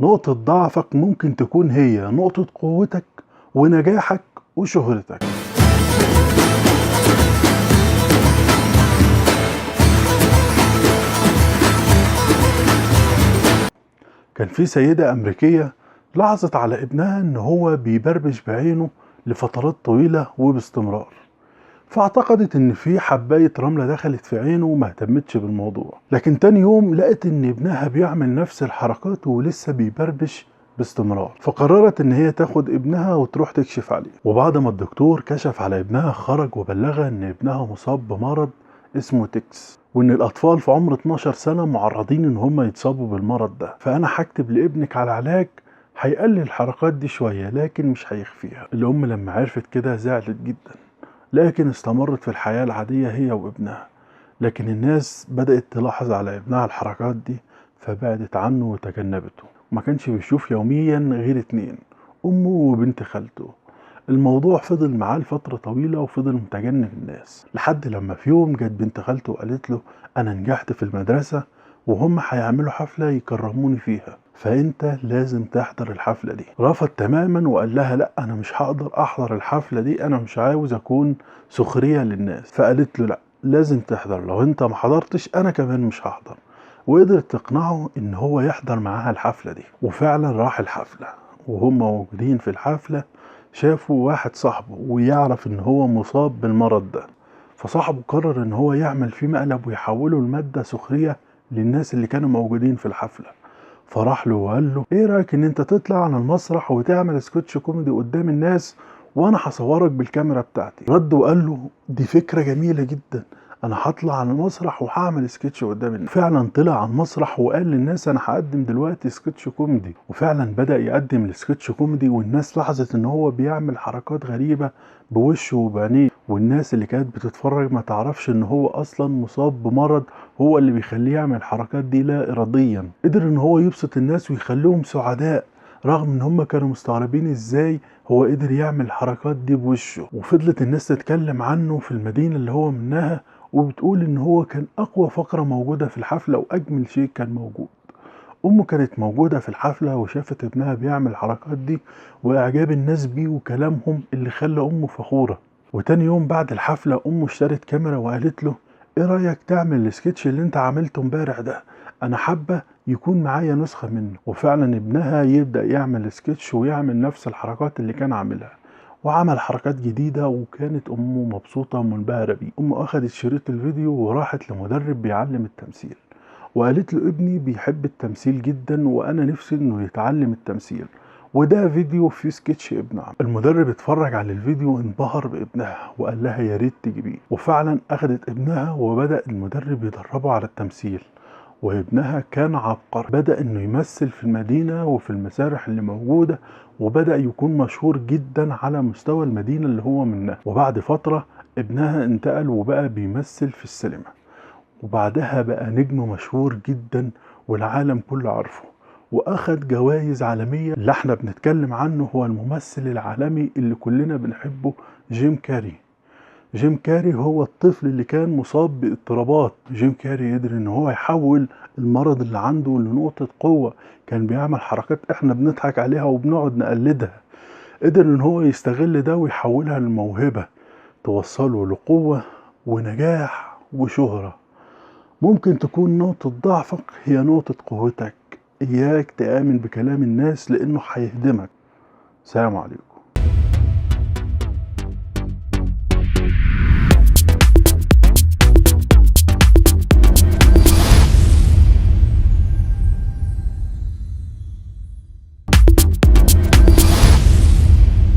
نقطة ضعفك ممكن تكون هي نقطة قوتك ونجاحك وشهرتك. كان في سيدة أمريكية لاحظت على ابنها إن هو بيبربش بعينه لفترات طويلة وباستمرار، فاعتقدت إن في حباية رملة دخلت في عينه وما اهتمتش بالموضوع. لكن تاني يوم لقت إن ابنها بيعمل نفس الحركات ولسه بيبربش باستمرار، فقررت إن هي تاخد ابنها وتروح تكشف عليه. وبعد ما الدكتور كشف على ابنها خرج وبلغها إن ابنها مصاب بمرض اسمه تيكس، وان الاطفال في عمر 12 سنة معرضين ان هم يتصابوا بالمرض ده، فانا هكتب لابنك على علاج هيقلل الحركات دي شوية لكن مش هيخفيها. الام لما عرفت كده زعلت جدا، لكن استمرت في الحياة العادية هي وابنها. لكن الناس بدأت تلاحظ على ابنها الحركات دي فبعدت عنه وتجنبته، وما كانش بيشوف يوميا غير اتنين، امه وبنت خالته. الموضوع فضل معاه لفترة طويلة وفضل متجنب الناس، لحد لما في يوم جت بنت خالته وقالت له أنا نجحت في المدرسة وهم هيعملوا حفلة يكرموني فيها، فأنت لازم تحضر الحفلة دي. رفض تماما وقال لها لا أنا مش هقدر أحضر الحفلة دي، أنا مش عاوز أكون سخرية للناس. فقالت له لا لازم تحضر، لو أنت ما حضرتش أنا كمان مش هحضر. وقدرت تقنعه إن هو يحضر معاها الحفلة دي، وفعلا راح الحفلة. وهم موجودين في الحفلة شافوا واحد صاحبه ويعرف ان هو مصاب بالمرض ده، فصاحبه قرر ان هو يعمل فيه مقلب ويحوله لمادة سخرية للناس اللي كانوا موجودين في الحفلة. فراح له وقال له ايه رأيك ان انت تطلع على المسرح وتعمل سكتش كوميدي قدام الناس وانا هصورك بالكاميرا بتاعتي. رد وقال له دي فكرة جميلة جدا، انا هطلع على المسرح وهعمل سكتش قدام الناس. فعلا طلع على المسرح وقال للناس انا هقدم دلوقتي سكتش كوميدي، وفعلا بدأ يقدم السكتش كوميدي، والناس لاحظت ان هو بيعمل حركات غريبة بوشه وبعينيه، والناس اللي كانت بتتفرج ما تعرفش ان هو اصلا مصاب بمرض هو اللي بيخليه يعمل الحركات دي لا اراديا. قدر ان هو يبسط الناس ويخليهم سعداء رغم ان هم كانوا مستغربين ازاي هو قدر يعمل الحركات دي بوشه. وفضلت الناس تتكلم عنه في المدينة اللي هو منها وبتقول ان هو كان اقوى فقرة موجودة في الحفلة واجمل شيء كان موجود. امه كانت موجودة في الحفلة وشافت ابنها بيعمل الحركات دي واعجاب الناس بيه وكلامهم اللي خلى امه فخورة. وتاني يوم بعد الحفلة امه اشترت كاميرا وقالت له ايه رأيك تعمل السكتش اللي انت عملته امبارح ده، انا حابة يكون معايا نسخة منه. وفعلا ابنها يبدأ يعمل سكتش ويعمل نفس الحركات اللي كان عاملها، وعمل حركات جديدة وكانت امه مبسوطة ومنبهرة بيه. امه اخدت شريط الفيديو وراحت لمدرب بيعلم التمثيل وقالت له ابني بيحب التمثيل جدا وانا نفسي انه يتعلم التمثيل، وده فيديو فيه سكتش ابن عم. المدرب اتفرج على الفيديو انبهر بابنها وقال لها يا ريت تجيبيه. وفعلا اخدت ابنها وبدأ المدرب يدربه على التمثيل، وابنها كان عبقري، بدأ انه يمثل في المدينة وفي المسارح اللي موجودة، وبدأ يكون مشهور جدا على مستوى المدينة اللي هو منها. وبعد فترة ابنها انتقل وبقى بيمثل في السينما، وبعدها بقى نجم مشهور جدا والعالم كله عارفه، واخد جوائز عالمية. اللي احنا بنتكلم عنه هو الممثل العالمي اللي كلنا بنحبه، جيم كاري. جيم كاري هو الطفل اللي كان مصاب باضطرابات. جيم كاري قدر ان هو يحول المرض اللي عنده لنقطة قوة، كان بيعمل حركات احنا بنضحك عليها وبنقعد نقلدها، قدر ان هو يستغل ده ويحولها لموهبة توصله لقوة ونجاح وشهرة. ممكن تكون نقطة ضعفك هي نقطة قوتك، إياك تآمن بكلام الناس لأنه هيهدمك. سلام عليكم.